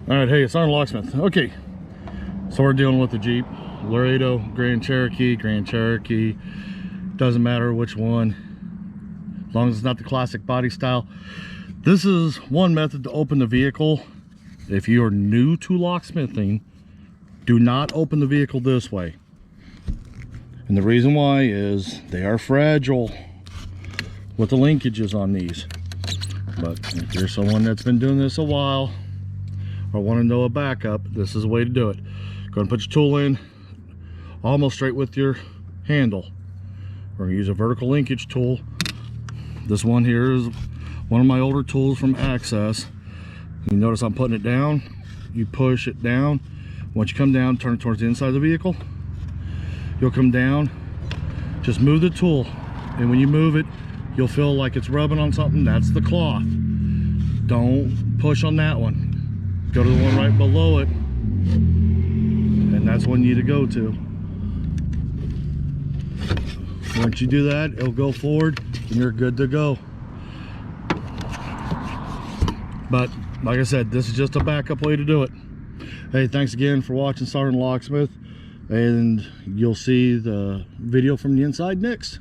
All right, hey, it's Arnold Locksmith. Okay, so we're dealing with the Jeep Laredo Grand Cherokee, doesn't matter which one, as long as it's not the classic body style. This is one method to open the vehicle. If you are new to locksmithing, do not open the vehicle this way. And the reason why is they are fragile with the linkages on these. But if you're someone that's been doing this a while or want to know a backup, this is a way to do it. Go and put your tool in almost straight with your handle. We're going to use a vertical linkage tool. This one here is one of my older tools from Access. You notice I'm putting it down. You push it down. Once you come down, turn it towards the inside of the vehicle. You'll come down, just move the tool, and when you move it, you'll feel like it's rubbing on something. That's the cloth. Don't push on that one. Go to the one right below it, and that's one you need to go to. Once you do that, it'll go forward and you're good to go. But like I said, this is just a backup way to do it. Hey, thanks again for watching Arnold Locksmith, and you'll see the video from the inside next.